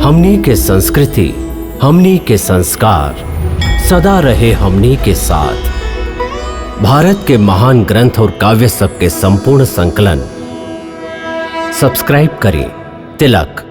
हमनी के संस्कृति, हमनी के संस्कार सदा रहे हमनी के साथ। भारत के महान ग्रंथ और काव्य सब के संपूर्ण संकलन सब्सक्राइब करें तिलक।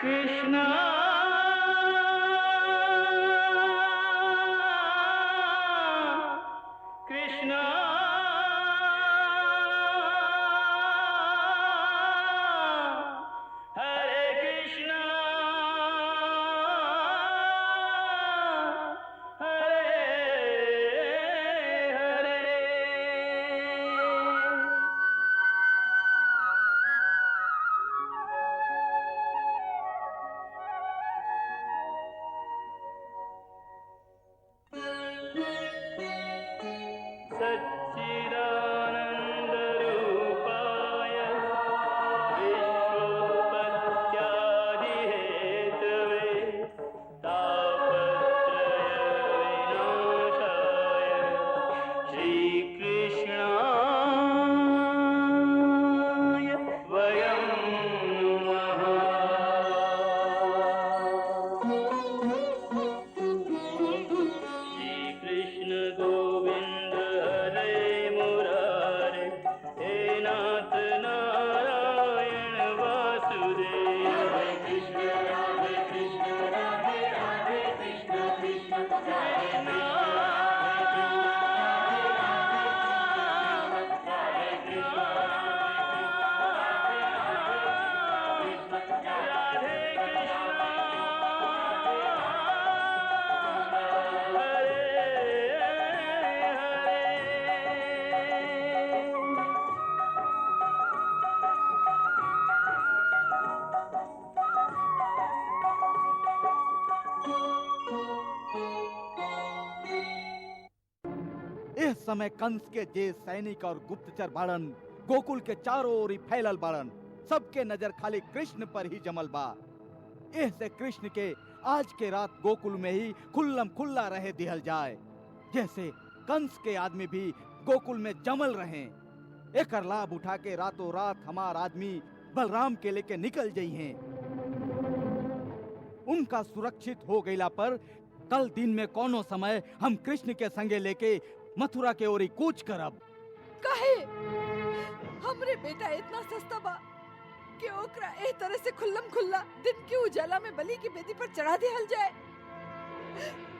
कृष्णा कृष्णा हरे कृष्णा हरे हरे। सच्चिदानन्दरूपाय विश्वोत्पत्त्यादिहेतवे तापत्रयविनाशाय श्रीकृष्णाय वयं नमः। श्रीकृष्ण गोविंद हरे मुरारे, हे नाथ नारायण वासुदेव। हरे कृष्ण राधे राधे कृष्ण कृष्ण हरे इस समय कंस के जे सैनिक और गुप्तचर बाड़न गोकुल के चारों ओर फैलल बाड़न। सबके नजर खाली कृष्ण पर ही जमल बा। ऐसे कृष्ण के आज के रात गोकुल में ही खुल्लम खुल्ला रहे दिहल जाए, जैसे कंस के आदमी भी गोकुल में जमल रहे। एकर लाभ उठा के रातों रात हमार आदमी बलराम के लेके निकल जाई हैं। उनका सुरक्षित हो गईला पर कल दिन में कोनो समय हम कृष्ण के संगे लेके मथुरा के ओरी कूच करब। काहे हमरे बेटा इतना सस्ता बा कि ओकरा ए तरह से खुल्लम खुल्ला दिन के उजाला में बलि की बेदी पर चढ़ा देहल जाए।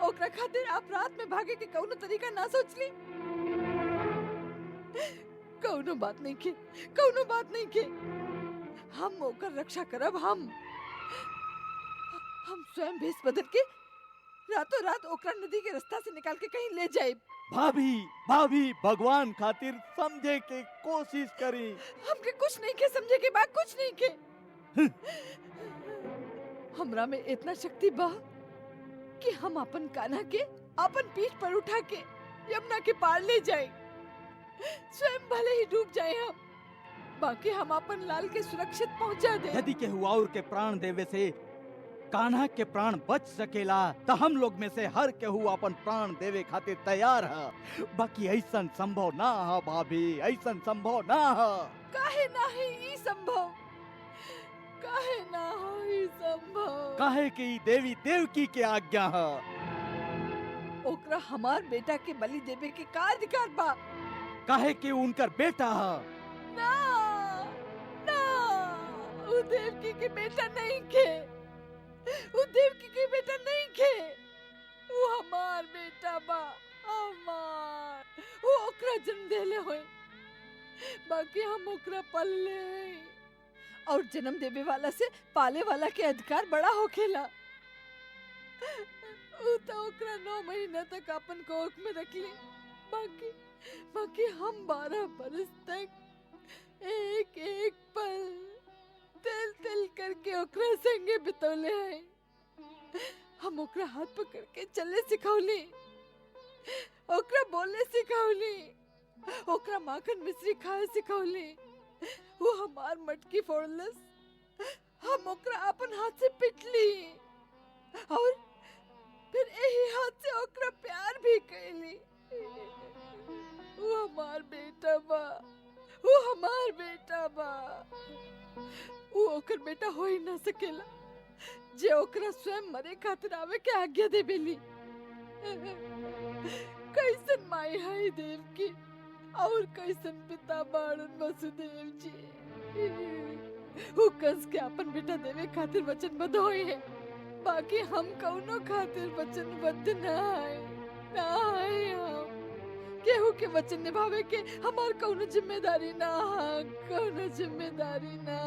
ओकरा खातिर आप रात में भागे के कौनो तरीका ना सोचली? कौनो बात नहीं के, कौनो बात नहीं के। हम ओकर रक्षा करब। हम स्वयं भेष बदल के रातों रात ओकरा नदी के रास्ता से निकाल के कहीं ले जाए। भाभी भाभी भगवान खातिर समझे के कोशिश करी। हमके कुछ नहीं के समझे के बाद कुछ नहीं के। हमरा में इतना शक्ति बा कि हम अपन कान्हा के अपन पीठ पर उठा के यमुना के पार ले जाए। स्वयं भले ही डूब जाए हम, बाकी हम अपन लाल के सुरक्षित पहुंचा दे। यदि के हुआ और के प्राण देवे से कान्हा के प्राण बच सकेला तो हम लोग में से हर केहू अपन प्राण देवे खातिर तैयार है। बाकी ऐसा संभव ना है भाभी, ऐसा संभव ना है। काहे ना है ई संभव? काहे ना हो ई संभव? काहे कि ई देवी देवकी के आज्ञा है। ओकरा हमार बेटा के बलि देवे के का अधिकार बा? काहे कि उनकर बेटा है। ना ना, वो देवकी के बेटा नहीं के, वो देवकी के बेटा नहीं के। वो हमार बेटा बा, हमार। वो ओकरा जन्म देले होए, बाकी हम ओकरा पल्ले हैं। और जन्म देवे वाला से पाले वाला के अधिकार बड़ा होखेला। वो तो ओकरा 9 महीना तक अपन कोख में रखली, बाकी हम 12 बरस तक एक एक पल ओकरा संगे बितौले हैं। हम ओकरा हाथ पकड़ के चले सिखौली, ओकरा बोले सिखौली, ओकरा माखन मिश्री खाए सिखौली। वो हमार मटकी फोड़लस, हम ओकरा अपन हाथ से पिटली और फिर यही हाथ से ओकरा प्यार भी कैली। वो हमार बेटा बा, वो हमार बेटा बा। वो ओकर बेटा हो ही ना सकेला जे ओकरा स्वयं मरे खातिर आवे के आज्ञा देबेली। कैसन माई है देवकी और कैसन पिता बाड़न वसुदेव जी। वो कंस के अपन बेटा देवे खातिर वचनबद्ध होए है, बाकी हम कौनो खातिर वचनबद्ध ना है। हम केहू के वचन निभावे के हमार कौनो जिम्मेदारी ना, कौनो जिम्मेदारी ना।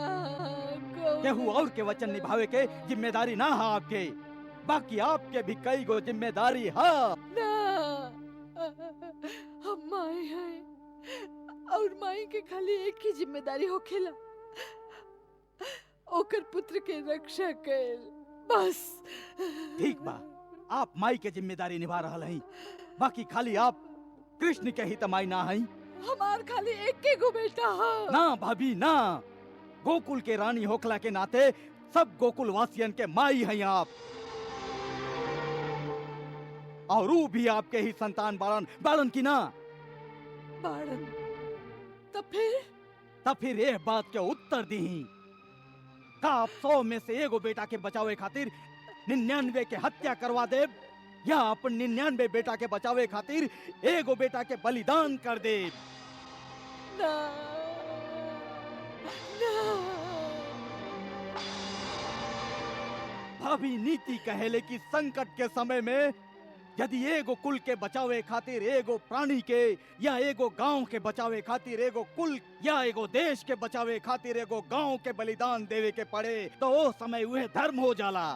केहू और के वचन निभावे के जिम्मेदारी ना है आपके, बाकी आपके भी कई गो जिम्मेदारी है ना। हम माई है और माई के खाली एक ही जिम्मेदारी होखेला, ओकर पुत्र के रक्षा कैल, बस। ठीक बा, आप माई के जिम्मेदारी निभा रहा हैं, बाकी खाली आप कृष्ण के ही तमाई ना हैं। हमार खाली एक के गो बेटा है। ना भाभी ना, गोकुल के रानी होखला के नाते सब गोकुल वासियन के माई हैं आप, और वो भी आपके ही संतान बाड़न, बाड़न की ना बाड़न। तब फिर ये बात के उत्तर दी का आप 100 में से एगो बेटा के बचावे खातिर 99 के हत्या करवा दे, या अपन 99 बेटा के बचावे खातिर एगो बेटा के बलिदान कर दे। ना, ना। भाभी नीति कहेले कि संकट के समय में यदि एगो कुल के बचावे खातिर एगो प्राणी के, या एगो गांव के बचावे खातिर एगो कुल, या एगो देश के बचावे खातिर एगो गांव के बलिदान देवे के पड़े, तो वो समय वह धर्म हो जाला।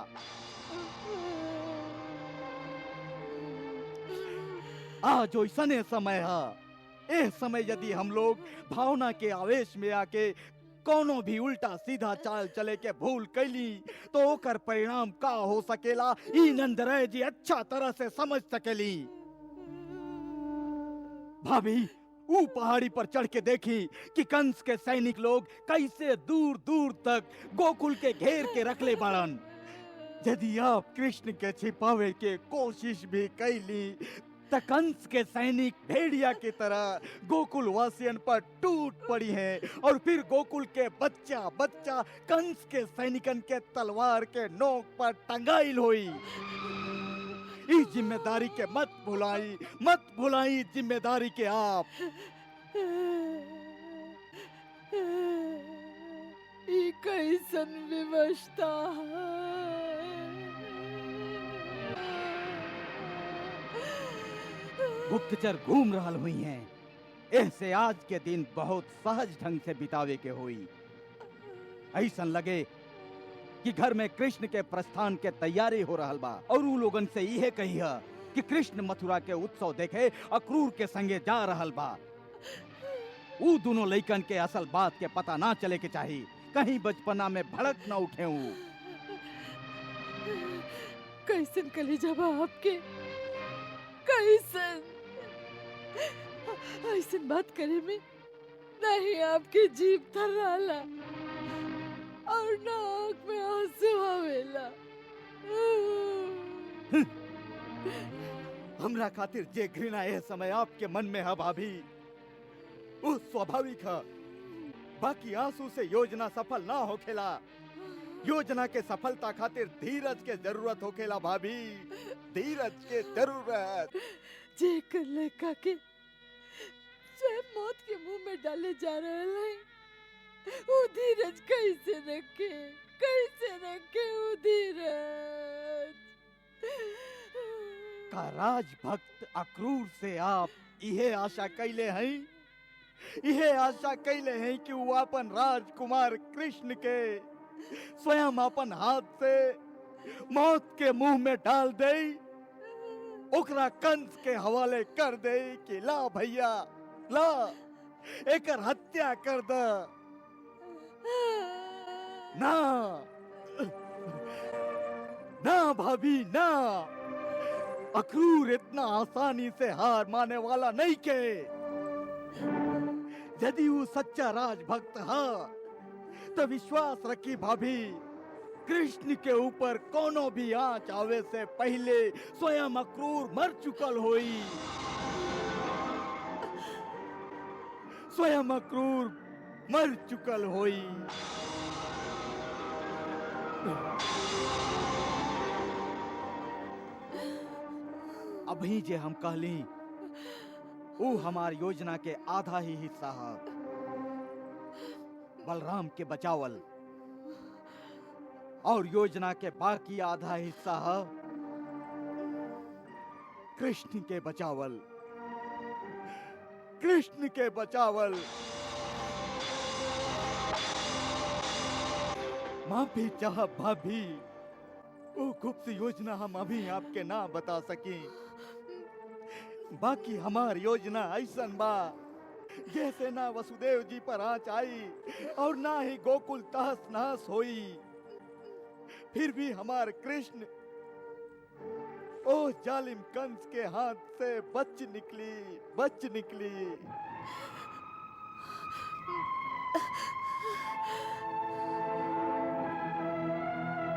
आज ओइसने समय है। ए समय यदि हम लोग भावना के आवेश में आके कोनो भी उल्टा सीधा चाल चले के भूल कैली, तो ओकर परिणाम का हो सकेला ई नंदराय जी अच्छा तरह से समझ सकेली। भाभी, ऊ पहाड़ी पर चढ़ के देखी कि कंस के सैनिक लोग कैसे दूर दूर तक गोकुल के घेर के रखले बाड़न। यदि आप कृष्ण के छिपावे के कोशिश भी कैली, त कंस के सैनिक भेड़िया की तरह गोकुल वासियन पर टूट पड़ी हैं, और फिर गोकुल के बच्चा बच्चा कंस के सैनिकन के तलवार के नोक पर टंगाइल होई। इस जिम्मेदारी के मत भुलाई जिम्मेदारी के आप। ई कैसन विवशता गुप्तचर घूम रहल हुई हैं, ऐसे आज के दिन बहुत सहज ढंग से बितावे के हुई। ऐसन लगे कि घर में कृष्ण के प्रस्थान के तैयारी हो रहल बा, और उ लोगन से यह कही है कि कृष्ण मथुरा के उत्सव देखे अक्रूर के संगे जा रहल बा। उ दोनों लइकन के असल बात के पता ना चले के चाहिए, कहीं बचपना में भड़क न उठे। कैसन कलेजा बा आपके, कैसन ऐसन बात करे में नहीं आपके जीभ थर्राला और ना आँख में आंसू आवेला। हमरा खातिर जे घृणा यह समय आपके मन में है भाभी, वो स्वाभाविक है, बाकी आंसू से योजना सफल ना होखेला। योजना के सफलता खातिर धीरज के जरूरत होखेला भाभी, धीरज के जरूरत। जे कर लड़का के स्वयं मौत के मुंह में डाले जा रहे हैं, वो धीरज कैसे रखे, कैसे रखे वो धीरज। का राजभक्त अक्रूर से आप यह आशा कैले हैं, यह आशा कैले हैं कि वो अपन राजकुमार कृष्ण के स्वयं अपन हाथ से मौत के मुंह में डाल दे, ओकरा कंस के हवाले कर दे कि ला भैया ला, एकर हत्या कर द। ना ना भाभी ना, अक्रूर इतना आसानी से हार माने वाला नहीं के। यदि वो सच्चा राजभक्त है तो विश्वास रखी भाभी, कृष्ण के ऊपर कोनो भी आंच आवे से पहले स्वयं अक्रूर मर चुकल होई। स्वयं अक्रूर मर चुकल होई। अभी जे हम कहली वो हमार योजना के आधा ही हिस्सा है। बलराम के बचावल और योजना के बाकी आधा हिस्सा है कृष्ण के बचावल। कृष्ण के बचावल। माफी चाह भाभी, वो गुप्त योजना हम अभी आपके ना बता सके। बाकी हमार योजना ऐसन बा जैसे ना वसुदेव जी पर आंच आई और ना ही गोकुल तहस नहस होई, फिर भी हमार कृष्ण ओ जालिम कंस के हाथ से बच निकली।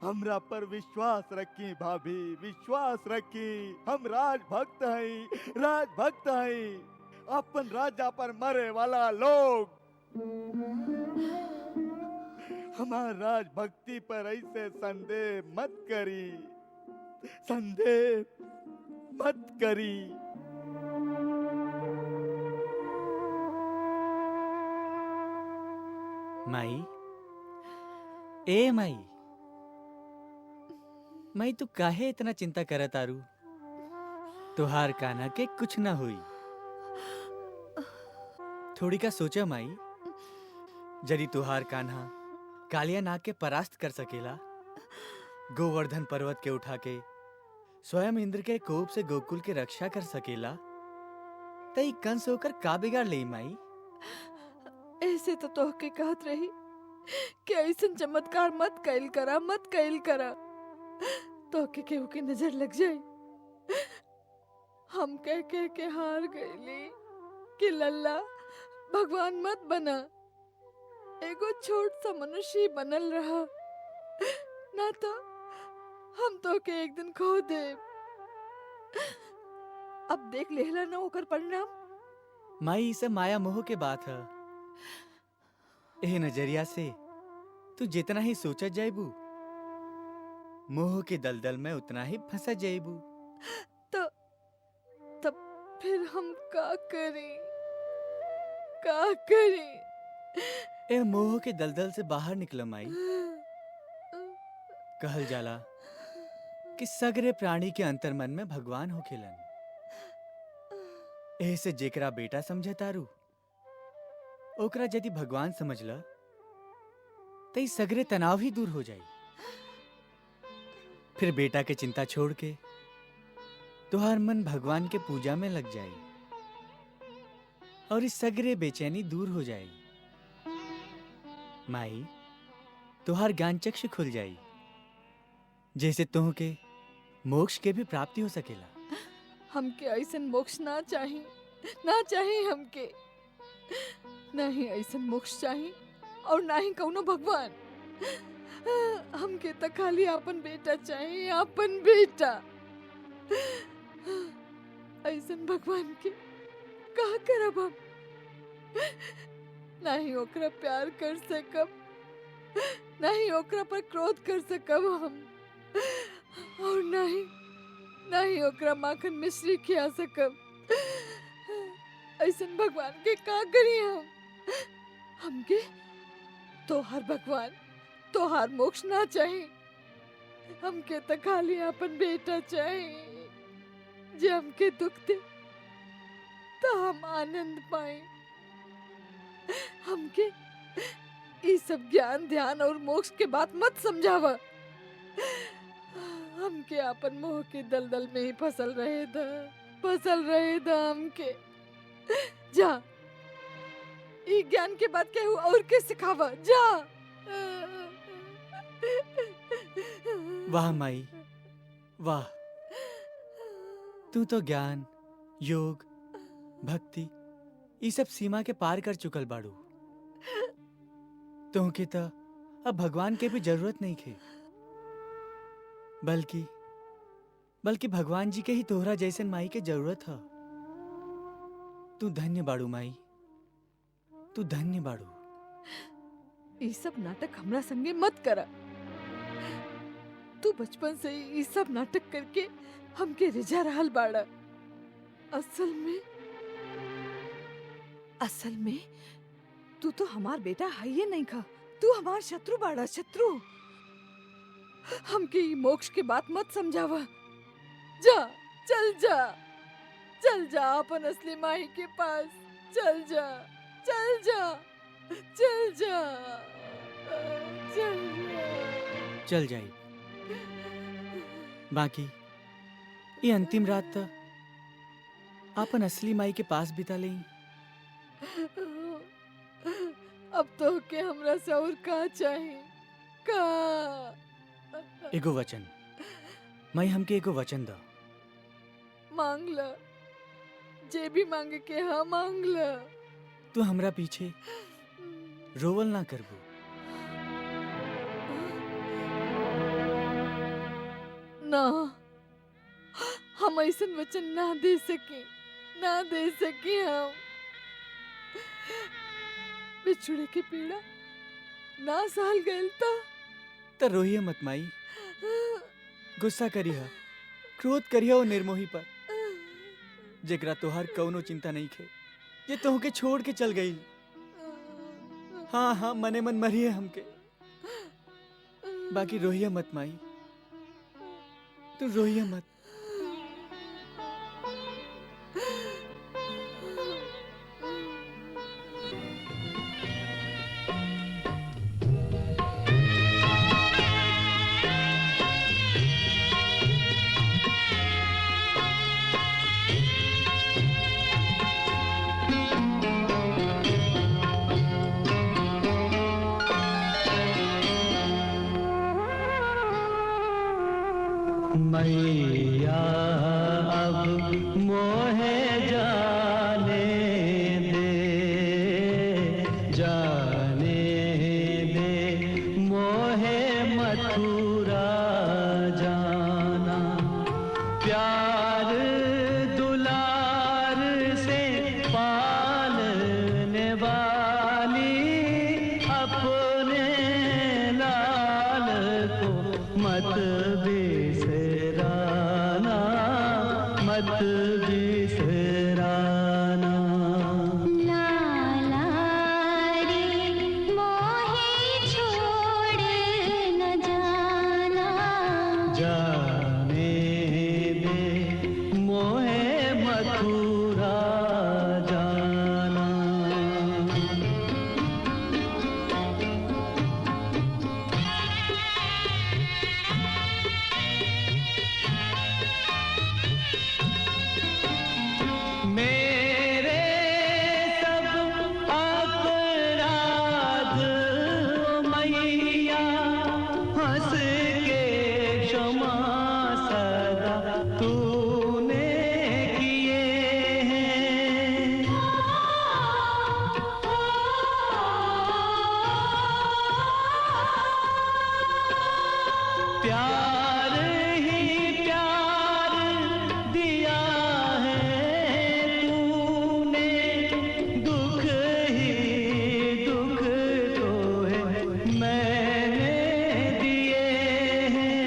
हमरा पर विश्वास रखी भाभी, विश्वास रखी। हम राजभक्त हैं, अपन राजा पर मरे वाला लोग। हमार राजभक्ति पर ऐसे संदेह मत करी। माई, ए माई, माई तू काहे इतना चिंता करत आरू? तुहार कान्हा के कुछ ना हुई। थोड़ी का सोचा माई, यदि तुहार कान्हा कालिया नाग के परास्त कर सकेला, गोवर्धन पर्वत के उठा के स्वयं इंद्र के कोप से गोकुल के रक्षा कर सकेला, तई कंस होकर का बिगाड़ ले माई? ऐसे तो तोहके कहत रही कि ऐसन चमत्कार मत कैल करा तोहके केहू की नजर लग जाए। हम कह के हार गईली कि लल्ला भगवान मत बना, एगो छोट सा मनुष्य बनल रहा, ना तो हम तोहके एक दिन खो दे। अब देख लेहला ना ओकर परिणाम। माई इसे माया मोह के बात है। एह नजरिया से तू जितना ही सोचा जाएबू, मोह के दलदल में उतना ही फंसा जाएबू। तब फिर हम का करें? ए मोह के दलदल से बाहर निकल माई। कहल जाला कि सगरे प्राणी के अंतर्मन में भगवान होखेलन। ऐसे जेकरा बेटा समझे तारू, ओकरा यदि भगवान समझला तई सगरे तनाव ही दूर हो जाई। फिर बेटा के चिंता छोड़ के तुहार मन भगवान के पूजा में लग जाई और इस सगरे बेचैनी दूर हो जाई। माई, तुहार ज्ञान चक्षु खुल जाई, जैसे तुह के मोक्ष के भी प्राप्ति हो सकेला। हमके ऐसन मोक्ष ना चाहिए हमके। नहीं ऐसन मोक्ष चाहिए और ना ही कौनो भगवान। हमके तो खाली अपन बेटा चाहिए, अपन बेटा। ऐसन भगवान के का करब हम? ना ही ओकरा प्यार कर सकब, ना ही ओकरा पर क्रोध कर सकब हम, और ना ही ओकरा माखन मिश्री खिया सकब। ऐसन भगवान के का करी हम? हमके तोहार भगवान, तोहार मोक्ष ना चाहिए। हमके तो खाली अपन बेटा चाहिए, जो हमके दुख दे तो हम आनंद पाए। हमके ये सब ज्ञान ध्यान और मोक्ष के बात मत समझावा। हमके अपन मोह के दलदल में ही फसल रहे दा हमके। जा, ये ज्ञान के बात केहू और के सिखावा। जा। वाह माई, वाह। तू तो ज्ञान, योग, भक्ति ये सब सीमा के पार कर चुकल बाड़ू। तुमके तो अब भगवान के भी जरूरत नहीं खे, बल्कि भगवान जी के ही तोहरा जैसन माई के जरूरत है। तू धन्य बाड़ू माई, तू धन्य बाड़ू। ये सब नाटक हमरा संगे मत करा। तू बचपन से ही ये सब नाटक करके हमके रिझा रहल बाड़ा। असल में तू तो हमार बेटा है ही नहीं खा। तू हमार शत्रु बाड़ा, शत्रु। हमके ये मोक्ष के बात मत समझावा। जा, चल जा, चल जा अपन असली माई के पास। चल जा, चल जा, चल जा, चल जा। चल जाई। बाकी ये अंतिम रात तो अपन असली माई के पास बिता ले। अब तो के हमरा से और का चाहिए? का? एगो वचन माई, हमके एगो वचन दो। मांग ल, जे भी मांगे के हाँ मांग ल। तू हमरा पीछे रोवल ना करबू। ना, हम ऐसन वचन ना दे सके, ना दे सके हम। बिछुड़े के पीड़ा ना सहल गइल तो रोहिए मत माई, गुस्सा करिहा, क्रोध करिहा वो निर्मोही पर, जेकरा तोहार कौनो चिंता नहीं खे, जे तोहके छोड़ के चल गई। हाँ हाँ, मने मन मरिए हमके। बाकी रोहिए मत माई, तू रोहिए मत। मैया अब मोहे जाने दे मोहे मथुरा जाना। प्यार दुलार से पालने वाली अपने लाल को मत बिसराना, मत बिसराना। लाला रे मोहे छोड़ न जाना, जाने दे मोहे मथुरा जाना। मेरे सब अपराध मैया हंस के क्षमा सदा तूने किए हैं। प्यार ही प्यार दिया है तूने, दुख ही दुख जो है मैंने दिए हैं।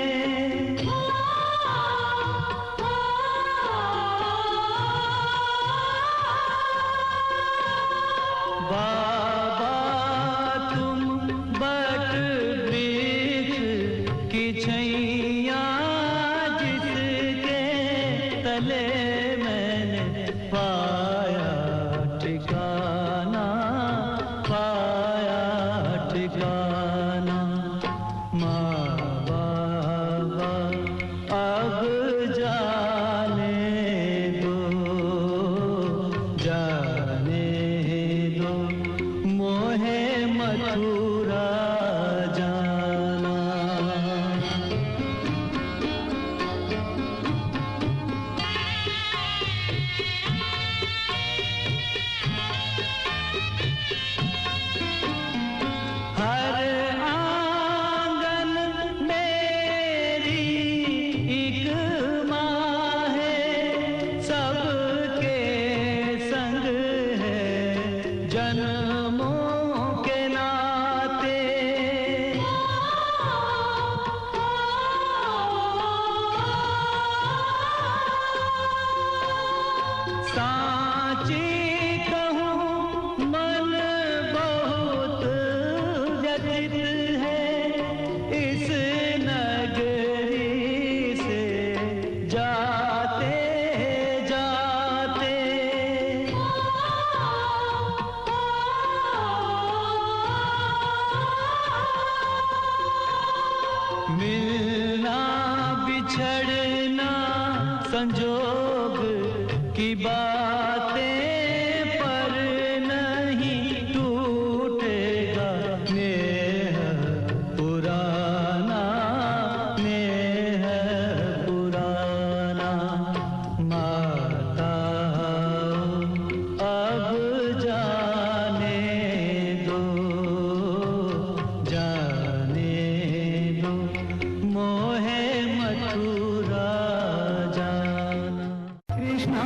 बाबा तुम बट वृक्ष की छैया, जिसके तले मैंने पाया ठिकाना, पाया ठिकाना। माँ बाबा अब जाने दो, जाने दो मोहे मथुरा जाना। मिलना बिछड़ना संजोग की बातें पर नहीं टूटेगा नेह पुराना, नेह पुराना। माता अब जाने दो, जाने दो, मोहे मथुरा जाना। कृष्णा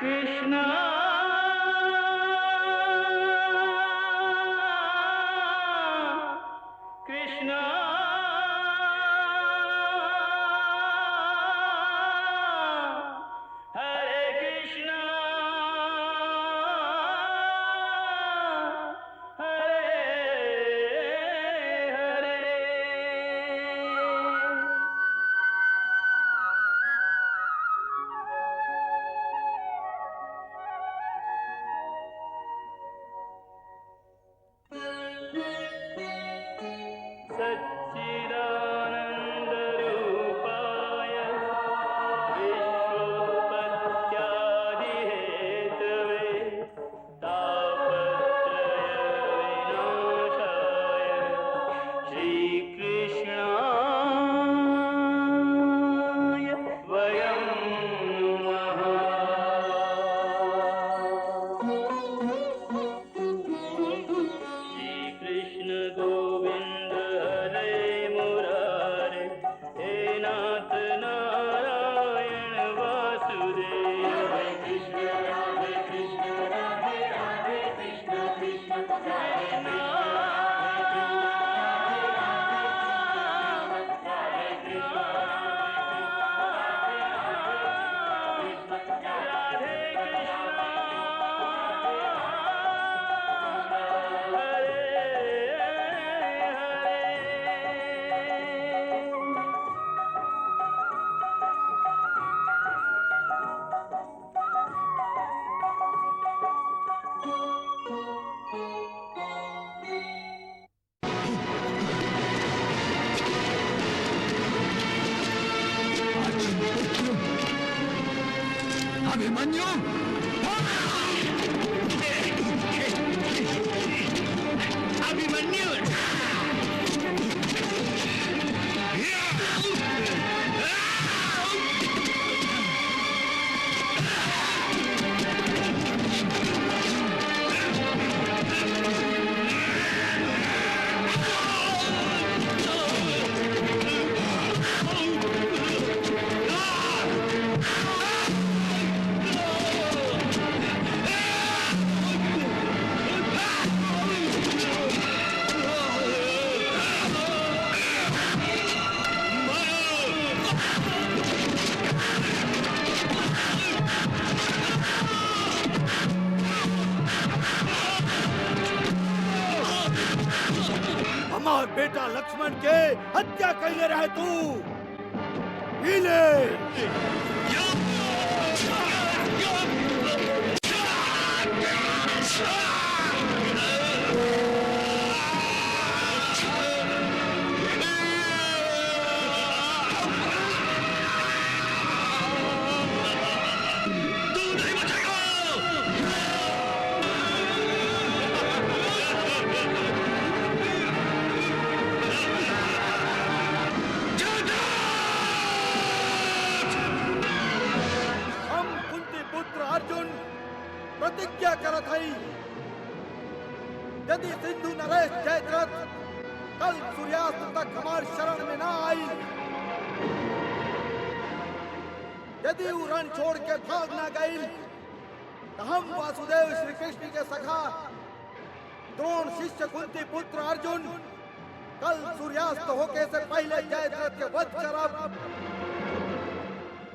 कृष्णा कृष्णा हरे कृष्णा हरे हरे। सच्चिदानन्दरूपाय विश्वोत्पत्त्यादिहेतवे तापत्रयविनाशाय श्रीकृष्णाय वयं नमः। श्रीकृष्ण गोविंद हरे मुरारे, हे नाथ नारायण वासुदेव। हरे कृष्ण राधे कृष्ण राधे राधे कृष्ण कृष्ण हरे अभिमन्यु अभिमन्यु हमार बेटा लक्ष्मण के हत्या कैले रहे तू। हिले प्रतिज्ञा करत हई यदि सिंधु नरेश जयद्रथ कल सूर्यास्त तक हमारे शरण में ना आई, यदि वो रण छोड़ के भाग ना गई, तो हम वासुदेव श्री कृष्ण के सखा द्रोण शिष्य कुंती पुत्र अर्जुन कल सूर्यास्त होके से पहले जयद्रथ के वध करब,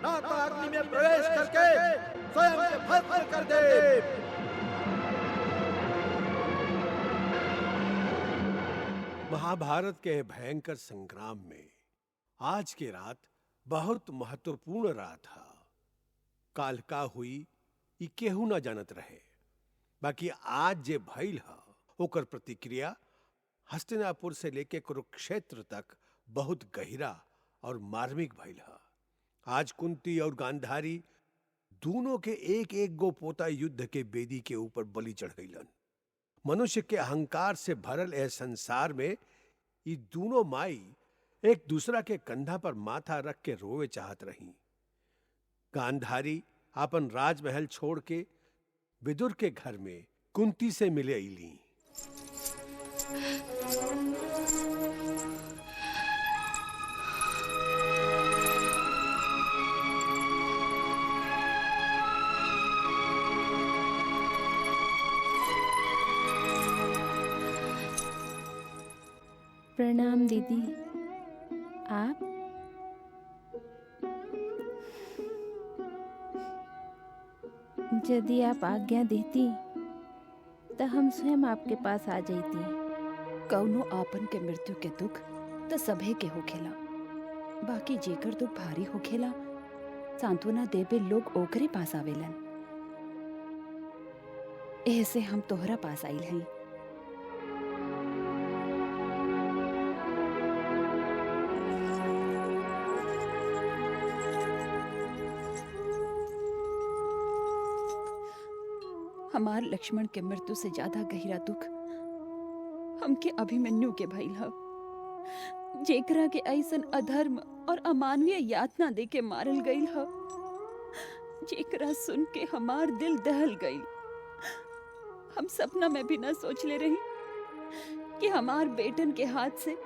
नाता अग्नि में प्रवेश करके स्वयं के भस्म कर दे। महाभारत के भयंकर संग्राम में आज की रात बहुत महत्वपूर्ण रात है। काल का हुई ये केहू ना जानत रहे, बाकी आज जे भइल है ओकर प्रतिक्रिया हस्तिनापुर से लेके कुरुक्षेत्र तक बहुत गहरा और मार्मिक भइल है। आज कुंती और गांधारी दोनों के एक एक गो पोता युद्ध के बेदी के ऊपर बलि चढ़ गईलन। मनुष्य के अहंकार से भरल यह संसार में ये दोनों माई एक दूसरा के कंधा पर माथा रख के रोवे चाहत रही। गांधारी अपन राजमहल छोड़ के विदुर के घर में कुंती से मिले अली। प्रणाम दीदी। आप? यदि आप आज्ञा देती तो हम स्वयं आपके पास आ जाती। कौनो आपन के मृत्यु के दुख तो सभे के होखेला, बाकी जेकर दुख भारी होखेला सांत्वना देवे लोग ओकरे पास आवेलन। ऐसे हम तोहरा पास आइल हई। हमार लक्ष्मण के मृत्यु से ज्यादा गहरा दुख हमके अभिमन्यु के भइल ह, जेकरा के ऐसन अधर्म और अमानवीय यातना दे के मारल गईल ह, जेकरा सुन के हमार दिल दहल गईल। हम सपना में भी न सोचले रही कि हमार बेटन के हाथ से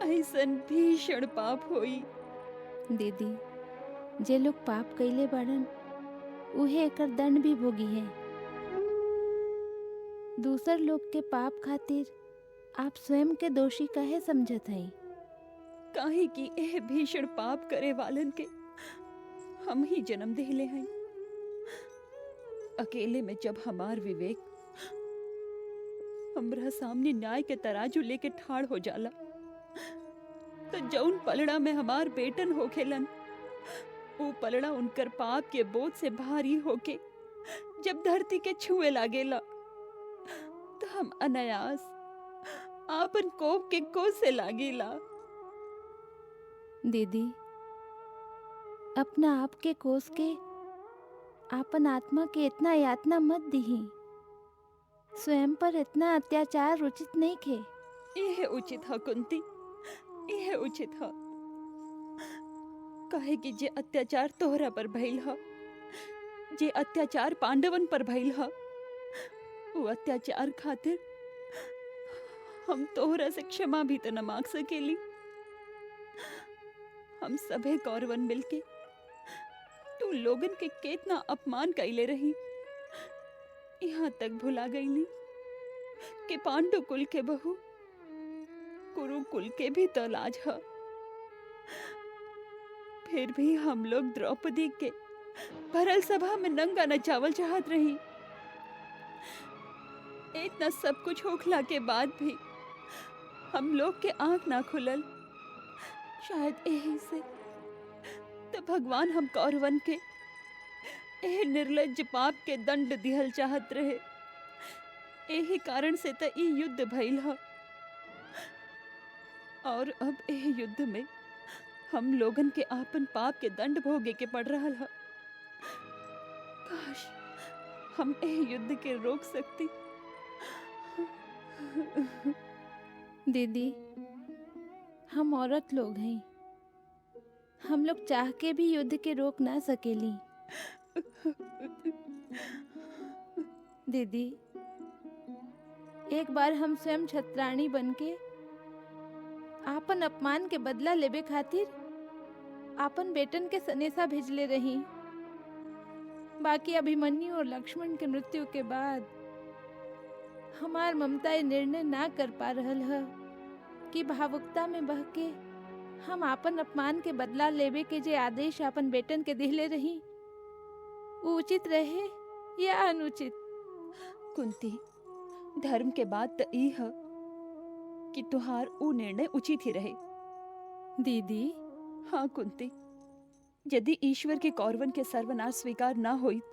ऐसन भीषण पाप होई। दीदी, जे लोग पाप कइले बाड़न उहे एकर दंड भी भोगी है। दूसर लोग के पाप खातिर आप स्वयं के दोषी काहे समझत हई? काहे कि एह भीषण पाप करे वालन के हम ही जन्म देले हई। अकेले में जब हमार विवेक हमरा सामने न्याय के तराजू लेके ठाड़ हो जाला, तो जौन पलड़ा में हमार बेटन होखेलन वो पलड़ा उनकर पाप के बोझ से भारी होके जब धरती के छुए लागेला, तो हम अनायास आपन कोप के कोसे लागेला। दीदी, अपना आप के कोस के आपन आत्मा के इतना यातना मत दीही। स्वयं पर इतना अत्याचार उचित नहीं खे। यह उचित है कुंती, यह उचित है। काहे कि जे अत्याचार तोहरा पर भइल ह, जे अत्याचार पांडवन पर भइल ह, वो अत्याचार खातिर हम तोहरा से क्षमा भी तो न मांग सकेली। हम सभे कौरवन मिलके तू लोगन के केतना अपमान कैले रही, यहाँ तक भुला गईली कि पांडु कुल के बहू कुरु कुल के भी तो लाज है। फिर भी हम लोग द्रौपदी के भरल सभा में नंगा नचावल चाहत रही। इतना सब कुछ होखला के बाद भी हम लोग के आंख ना खुलल। शायद यही से तो भगवान हम कौरवन के एह निर्लज्ज पाप के दंड दिहल चाहत रहे। यही कारण से तो ई युद्ध भइल ह। और अब एह युद्ध में हम लोगन के आपन पाप के दंड भोगे के पड़ रहल ह। काश हम एह युद्ध के रोक सकती। दीदी, हम औरत लोग हैं, हम लोग चाह के भी युद्ध के रोक ना सकेली। दीदी, एक बार हम स्वयं छत्राणी बनके आपन अपमान के बदला लेबे खातिर आपन बेटन के सनेसा भेजले रही। बाकी अभिमन्यु और लक्ष्मण के मृत्यु के बाद हमार ममता ये निर्णय ना कर पा रहल है कि भावुकता में बह के हम आपन अपमान के बदला लेबे के जे आदेश आपन बेटन के दिले रही वो उचित रहे या अनुचित। कुंती, धर्म के बात त ई है कि तुहार ऊ निर्णय उचित ही रहे। दीदी, हाँ कुंती, यदि ईश्वर के कौरवन के सर्वनाश स्वीकार ना होइत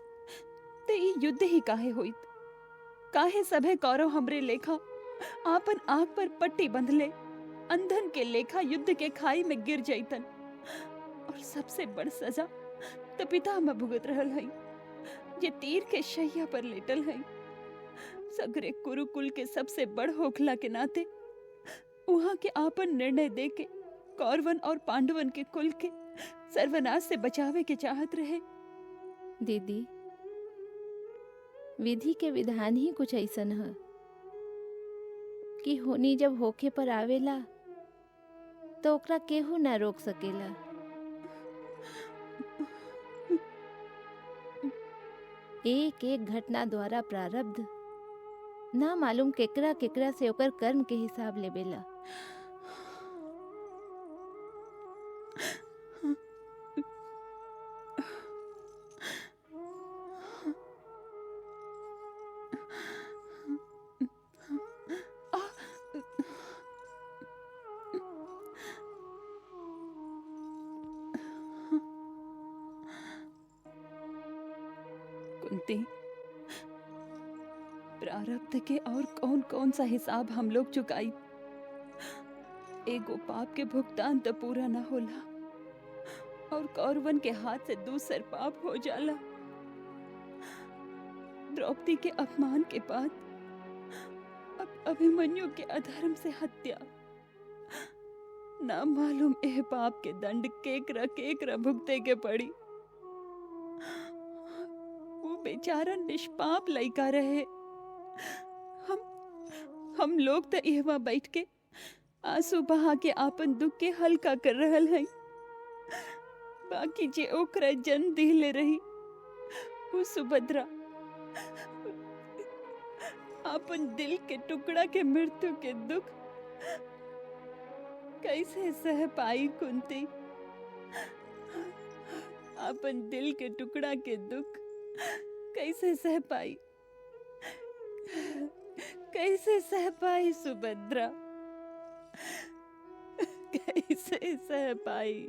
तो ई युद्ध ही काहे होइत? काहे सभे कौरव हमरे लेखा आपन आंख पर पट्टी बंधले अंधन के लेखा युद्ध के खाई में गिर जाइतन? और सबसे बड़ सजा तो पिता में भुगत रहल है, जे तीर के शैया पर लेटल है। सगरे कुरुकुल के सबसे बड़ होखला के नाते वहां के आपन निर्णय दे के कौरवन और पांडवन के कुल के सर्वनाश से बचावे के चाहत रहे। दीदी, विधि के विधान ही कुछ ऐसन है कि होनी जब होखे पर आवेला तो ओकरा केहू ना रोक सकेला। एक एक घटना द्वारा प्रारब्ध ना मालूम केकरा केकरा से ओकर कर्म के हिसाब लेबेला। कुंती, प्रारब्ध के और कौन कौन सा हिसाब हम लोग चुकाई? एगो पाप के भुगतान तो पूरा ना होला और कौरवन के हाथ से दूसर पाप हो जाला। द्रौपदी के अपमान के बाद अब अभिमन्यु के अधर्म से हत्या। ना मालूम एह पाप के दंड केकरा केकरा भुगते के पड़ी। वो बेचारा निष्पाप लइका रहे। हम लोग तो यहाँ बैठ के आंसू बहा के आपन दुख के हल्का कर रहल हैं। बाकी जे ओकरा जन्म दिले रही वो सुभद्रा आपन दिल के टुकड़ा के मृत्यु के दुख कैसे सह पाई? कुंती, आपन दिल के टुकड़ा के दुख कैसे सह पाई? कैसे सह पाई सुभद्रा? कैसे सह पाई?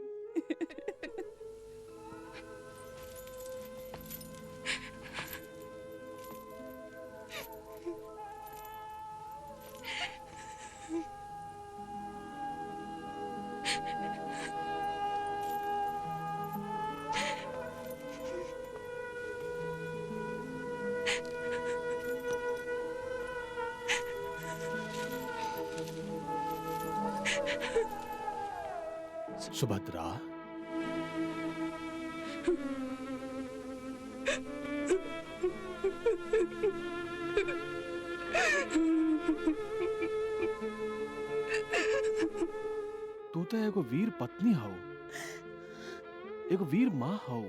सुभद्रा, तू तो एगो वीर पत्नी हो, एगो वीर माँ हो,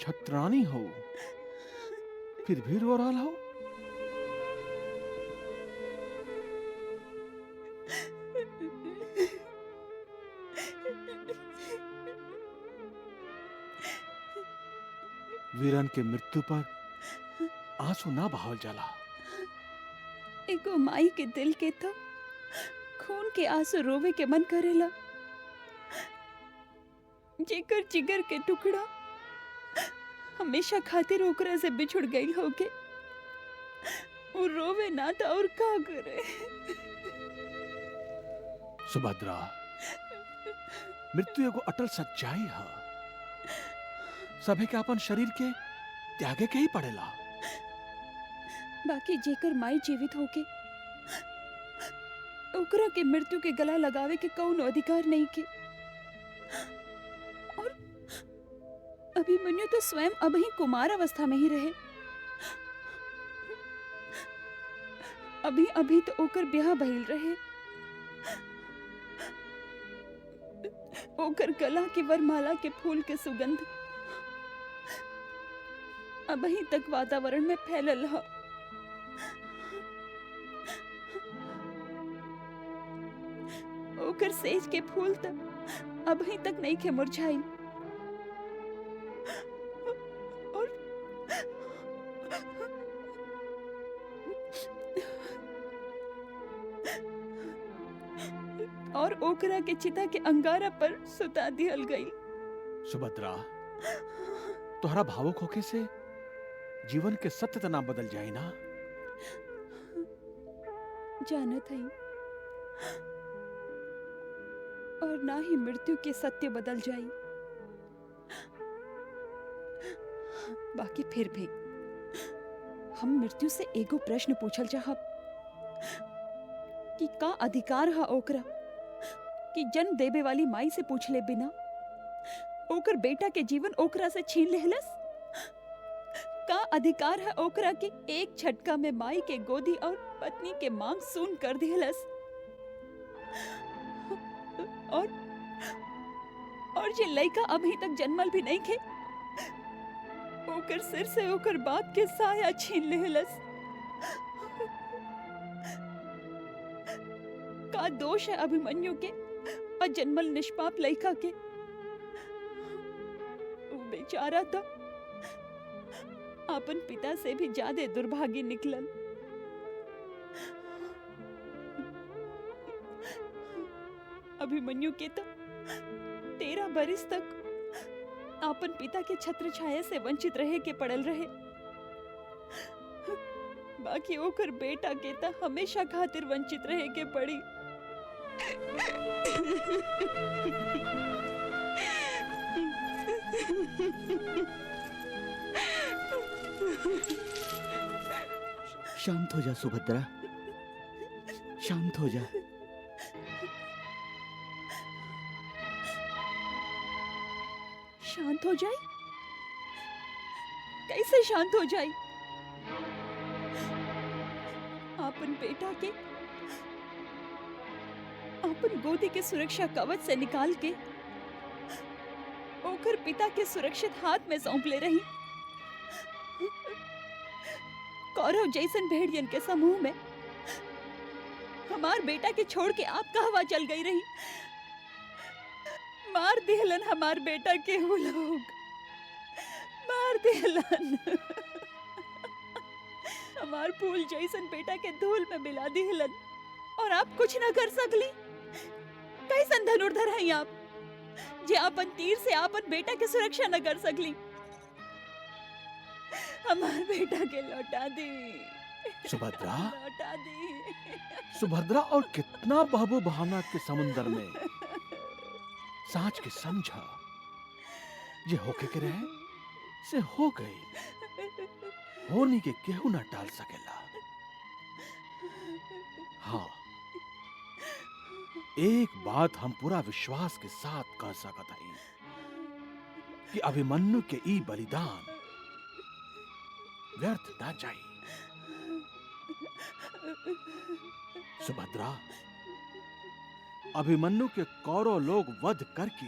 छत्रानी हो, फिर भी रो रहा हो। वीरन के मृत्यु पर आंसू ना बहावल जाला। एगो माई के दिल के तो खून के आंसू रोवे के मन करेला। जेकर जिगर के टुकड़ा हमेशा खातिर ओकरा से बिछुड़ गई होके वो रोवे ना था और का करे? सुभद्रा, मृत्यु एगो अटल सच्चाई है। सभे के अपन शरीर के त्यागे के ही पड़ेला। बाकी जेकर माई जीवित होके ओकरा के मृत्यु के गला लगावे के कौनो अधिकार नहीं के। और अभिमन्यु तो स्वयं अब ही कुमार अवस्था में ही रहे। अभी अभी तो ओकर ब्याह भइल रहे। ओकर गला के वरमाला के फूल के सुगंध अभी तक वातावरण में फैलल ह। ओकर सेज के फूल तक अभी तक नहीं के मुरझाइल। और ओकरा के चिता के अंगारा पर सुता दिहल गई। सुभद्रा, तोहरा भावुक होके से जीवन के सत्य तना बदल जाए ना। जानत हई, और ना ही मृत्यु के सत्य बदल जाई। बाकी फिर भी हम मृत्यु से एगो प्रश्न पूछल चाहब कि का अधिकार है ओकरा कि जन्म देवे वाली माई से पूछ ले बिना ओकर बेटा के जीवन ओकरा से छीन लेहलस? का अधिकार है ओकरा कि एक झटका में माई के गोदी और पत्नी के मांग सून कर दिहलस? और जे लड़का अभी तक जन्मल भी नहीं खे, ओकर सिर से ओकर बाप के साया छीन लेहलस। का दोष है अभिमन्यु के और जन्मल निष्पाप लड़का के? वो बेचारा था अपन पिता से भी ज्यादा दुर्भागी निकलल। अभिमन्यु के तो 13 बरिस तक अपन पिता के छत्र छाया से वंचित रहे के पड़ल रहे। बाकी ओकर बेटा के तो हमेशा खातिर वंचित रहे के पड़ी। शांत हो जा सुभद्रा, शांत हो जा। शांत हो जाए? कैसे शांत हो जाए? अपन बेटा के अपन गोदी के सुरक्षा कवच से निकाल के ओकर पिता के सुरक्षित हाथ में सौंप ले रही। कौरव जैसन भेड़ियन के समूह में हमार बेटा के छोड़ के आप कहवा चल गई रही? मार दिहलन हमार बेटा के वो लोग, मार दिहलन। हमार फूल जैसन बेटा के धूल में मिला दिहलन और आप कुछ न कर सकली। कैसन धनुर्धर हैं आप जे अपन तीर से अपन बेटा की सुरक्षा न कर सकली? हमार बेटा के लौटा दी सुभद्रा, लौटा दी। सुभद्रा, और कितना बहबू बहाना के समुंदर में सांच के समझा जे होके के रहे से हो गई, होनी के केहू ना टाल सकेला। हाँ, एक बात हम पूरा विश्वास के साथ कह सकत हई कि अभिमन्यु के ई बलिदान व्यर्थ ना जाई। सुभद्रा, अभिमन्यु के कौरव लोग वध करके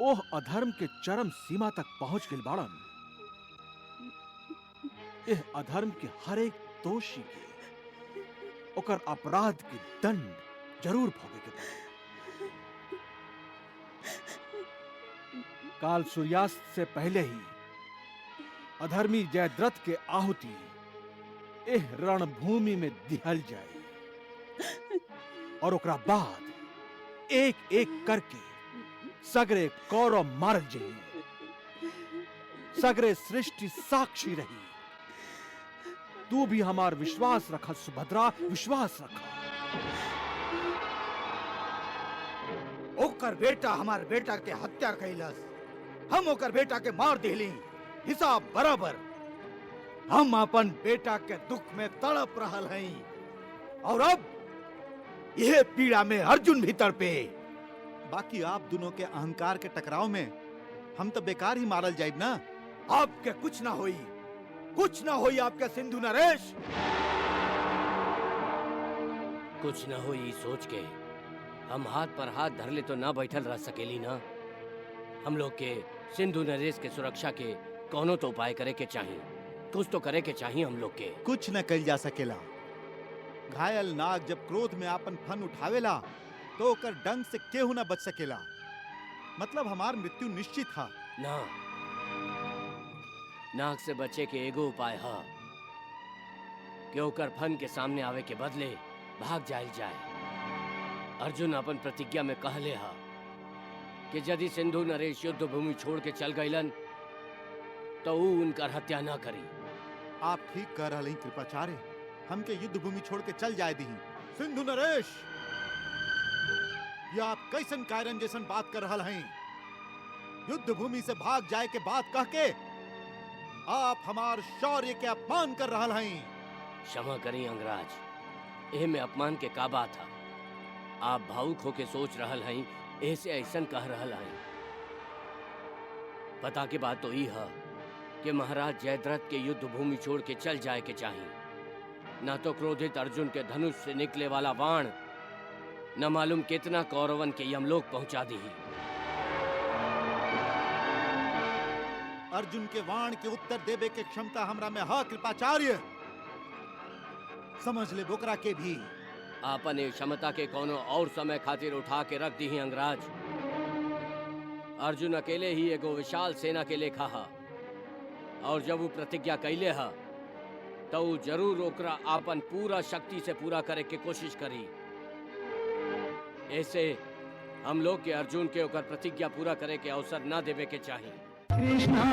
ओह अधर्म के चरम सीमा तक पहुंच गए बाड़न। यह अधर्म के हर एक दोषी के ओकर अपराध के दंड जरूर भोगे के पड़े। काल सूर्यास्त से पहले ही अधर्मी जयद्रथ के आहुति एह रणभूमि में दिहल जाए और ओकरा बाद एक एक करके सगरे कौरव मर जाए। सगरे सृष्टि साक्षी रही। तू भी हमार विश्वास रखा सुभद्रा, विश्वास रखा। ओकर बेटा हमार बेटा के हत्या कैलस, हम ओकर बेटा के मार दिली। हिसाब बराबर। हम अपन बेटा के दुख में तड़प रहल हई और अब यह पीड़ा में अर्जुन भी तड़पे। बाकी आप दोनों के अहंकार के टकराव में हम तो बेकार ही मारल जाइब ना। आपके कुछ ना होई, कुछ ना होई आपके सिंधु नरेश। कुछ न हो ये सोच के हम हाथ पर हाथ धर ले तो ना बैठल रह सकेली ना। हम लोग के सिंधु नरेश के सुरक्षा के कोनो तो उपाय करे के चाहिए, कुछ तो करे के चाहिए हम लोग के। कुछ न कल जा सकेला। घायल नाग जब क्रोध में आपन फन उठावेला तो ओकर डंक से केहू न बच सकेला। मतलब हमार मृत्यु निश्चित था ना। नाग से बचे के एगो उपाय है कि ओकर फन के सामने आवे के बदले भाग जायल जाए। अर्जुन अपन प्रतिज्ञा में कहले हा कि यदि सिंधु नरेश युद्ध भूमि छोड़ के चल गईलन तो ऊ उनकर हत्या ना करी। आप ठीक कह रहे कृपाचार्य, हमके युद्ध भूमि छोड़ के चल जाए दी। सिंधु नरेश, ये आप कैसन कायरन जैसन बात कर रहा हैं? युद्ध भूमि से भाग जाए के बात कह के आप हमार शौर्य के अपमान कर रहा हैं। क्षमा करी अंगराज, एह में अपमान के का बात है? आप भावुक होके सोच रहल हैं, ऐसे ऐसन कह रहल हैं। पता के बात तो ई है कि महाराज जयद्रथ के युद्ध भूमि छोड़ के चल जाए के चाहिए। ना तो क्रोधित अर्जुन के धनुष से निकले वाला बाण न मालूम कितना कौरवन के यमलोक पहुंचा दी। अर्जुन के वाण के उत्तर देवे के क्षमता हमरा में है कृपाचार्य। समझ ले बोकरा के भी। आपन ये क्षमता के कोनो और समय खातिर उठा के रख दी ही अंगराज। अर्जुन अकेले ही एगो विशाल सेना के लेखा है, और जब वो प्रतिज्ञा कैले है तो वो जरूर ओकरा आपन पूरा शक्ति से पूरा करे के कोशिश करी। ऐसे हम लोग के अर्जुन के ओकर प्रतिज्ञा पूरा करे के अवसर ना देवे के चाहिए। कृष्णा